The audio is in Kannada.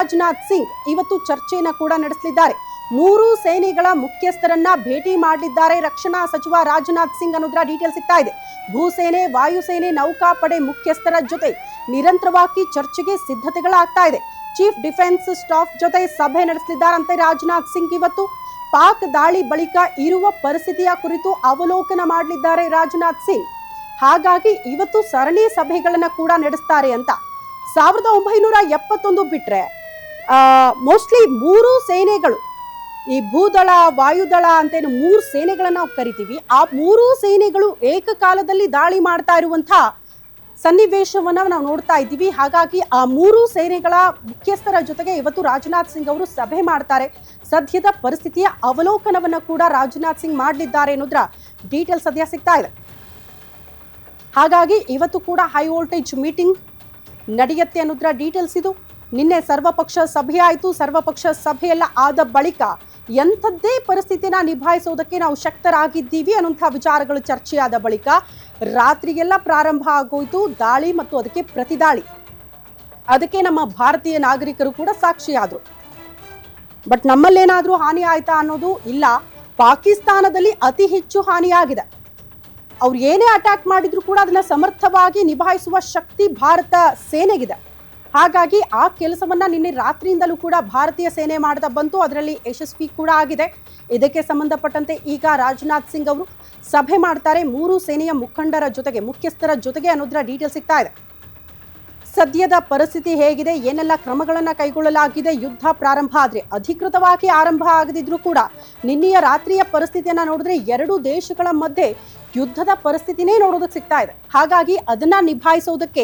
ರಾಜನಾಥ್ ಸಿಂಗ್ ಇವತ್ತು ಚರ್ಚೆಯನ್ನು ಕೂಡ ನಡೆಸಲಿದ್ದಾರೆ. ಮೂರು ಸೇನೆಗಳ ಮುಖ್ಯಸ್ಥರನ್ನ ಭೇಟಿ ಮಾಡಲಿದ್ದಾರೆ ರಕ್ಷಣಾ ಸಚಿವ ರಾಜನಾಥ್ ಸಿಂಗ್ ಅನ್ನೋದರ ಡೀಟೇಲ್ ಸಿಗ್ತಾ ಇದೆ. ಭೂಸೇನೆ, ವಾಯುಸೇನೆ, ನೌಕಾಪಡೆ ಮುಖ್ಯಸ್ಥರ ಜೊತೆ ನಿರಂತರವಾಗಿ ಚರ್ಚೆಗೆ ಸಿದ್ಧತೆಗಳಾಗ್ತಾ ಇದೆ. ಚೀಫ್ ಡಿಫೆನ್ಸ್ ಸ್ಟಾಫ್ ಜೊತೆ ಸಭೆ ನಡೆಸಲಿದ್ದಾರಂತೆ ರಾಜನಾಥ್ ಸಿಂಗ್. ಇವತ್ತು ಪಾಕ್ ದಾಳಿ ಬಳಿಕ ಇರುವ ಪರಿಸ್ಥಿತಿಯ ಕುರಿತು ಅವಲೋಕನ ಮಾಡಲಿದ್ದಾರೆ ರಾಜನಾಥ್ ಸಿಂಗ್. ಹಾಗಾಗಿ ಇವತ್ತು ಸರಣಿ ಸಭೆಗಳನ್ನ ಕೂಡ ನಡೆಸ್ತಾರೆ ಅಂತ. 1971 ಬಿಟ್ರೆ ಮೋಸ್ಟ್ಲಿ ಮೂರು ಸೇನೆಗಳು, ಈ ಭೂದಳ, ವಾಯುದಳ ಅಂತೇನು ಮೂರು ಸೇನೆಗಳನ್ನ ನಾವು ಕರಿತೀವಿ, ಆ ಮೂರು ಸೇನೆಗಳು ಏಕಕಾಲದಲ್ಲಿ ದಾಳಿ ಮಾಡ್ತಾ ಇರುವಂತಹ ಸನ್ನಿವೇಶವನ್ನ ನಾವು ನೋಡ್ತಾ ಇದ್ದೀವಿ. ಹಾಗಾಗಿ ಆ ಮೂರು ಸೇನೆಗಳ ಮುಖ್ಯಸ್ಥರ ಜೊತೆಗೆ ಇವತ್ತು ರಾಜನಾಥ್ ಸಿಂಗ್ ಅವರು ಸಭೆ ಮಾಡ್ತಾರೆ. ಸದ್ಯದ ಪರಿಸ್ಥಿತಿಯ ಅವಲೋಕನವನ್ನ ಕೂಡ ರಾಜನಾಥ್ ಸಿಂಗ್ ಮಾಡಲಿದ್ದಾರೆ ಅನ್ನೋದ್ರ ಡೀಟೇಲ್ ಸದ್ಯ ಸಿಗ್ತಾ ಇದೆ. ಹಾಗಾಗಿ ಇವತ್ತು ಕೂಡ ಹೈ ವೋಲ್ಟೇಜ್ ಮೀಟಿಂಗ್ ನಡೆಯುತ್ತೆ ಅನ್ನೋದ್ರ ಡೀಟೇಲ್ಸ್ ಇದು. ನಿನ್ನೆ ಸರ್ವಪಕ್ಷ ಸಭೆ ಆಯಿತು. ಸರ್ವಪಕ್ಷ ಸಭೆಯೆಲ್ಲ ಆದ ಬಳಿಕ ಎಂಥದ್ದೇ ಪರಿಸ್ಥಿತಿನ ನಿಭಾಯಿಸೋದಕ್ಕೆ ನಾವು ಶಕ್ತರಾಗಿದ್ದೀವಿ ಅನ್ನುವಂಥ ವಿಚಾರಗಳು ಚರ್ಚೆಯಾದ ಬಳಿಕ ರಾತ್ರಿಗೆಲ್ಲ ಪ್ರಾರಂಭ ಆಗೋಯ್ತು ದಾಳಿ ಮತ್ತು ಅದಕ್ಕೆ ಪ್ರತಿದಾಳಿ. ಅದಕ್ಕೆ ನಮ್ಮ ಭಾರತೀಯ ನಾಗರಿಕರು ಕೂಡ ಸಾಕ್ಷಿಯಾದರು. ಬಟ್ ನಮ್ಮಲ್ಲೇನಾದ್ರೂ ಹಾನಿ ಆಯ್ತಾ ಅನ್ನೋದು ಇಲ್ಲ. ಪಾಕಿಸ್ತಾನದಲ್ಲಿ ಅತಿ ಹೆಚ್ಚು ಹಾನಿಯಾಗಿದೆ. ಅವ್ರು ಏನೇ ಅಟ್ಯಾಕ್ ಮಾಡಿದ್ರು ಕೂಡ ಅದನ್ನ ಸಮರ್ಥವಾಗಿ ನಿಭಾಯಿಸುವ ಶಕ್ತಿ ಭಾರತ ಸೇನೆಗಿದೆ. ಹಾಗಾಗಿ ಆ ಕೆಲಸವನ್ನ ನಿನ್ನೆ ರಾತ್ರಿಯಿಂದಲೂ ಕೂಡ ಭಾರತೀಯ ಸೇನೆ ಮಾಡ್ತಾ ಬಂತು. ಅದರಲ್ಲಿ ಯಶಸ್ವಿ ಕೂಡ ಆಗಿದೆ. ಇದಕ್ಕೆ ಸಂಬಂಧಪಟ್ಟಂತೆ ಈಗ ರಾಜನಾಥ್ ಸಿಂಗ್ ಅವರು ಸಭೆ ಮಾಡ್ತಾರೆ ಮೂರು ಸೇನೆಯ ಮುಖಂಡರ ಜೊತೆಗೆ, ಮುಖ್ಯಸ್ಥರ ಜೊತೆಗೆ ಅನ್ನೋದ್ರ ಡೀಟೇಲ್ ಸಿಗ್ತಾ ಇದೆ. ಸದ್ಯದ ಪರಿಸ್ಥಿತಿ ಹೇಗಿದೆ, ಏನೆಲ್ಲ ಕ್ರಮಗಳನ್ನ ಕೈಗೊಳ್ಳಲಾಗಿದೆ, ಯುದ್ಧ ಪ್ರಾರಂಭ ಆದ್ರೆ ಅಧಿಕೃತವಾಗಿ ಆರಂಭ ಆಗದಿದ್ರೂ ಕೂಡ ನಿನ್ನೆಯ ರಾತ್ರಿಯ ಪರಿಸ್ಥಿತಿಯನ್ನ ನೋಡಿದ್ರೆ ಎರಡು ದೇಶಗಳ ಮಧ್ಯೆ ಯುದ್ಧದ ಪರಿಸ್ಥಿತಿನೇ ನೋಡೋದಕ್ಕೆ ಸಿಗ್ತಾ ಇದೆ. ಹಾಗಾಗಿ ಅದನ್ನ ನಿಭಾಯಿಸೋದಕ್ಕೆ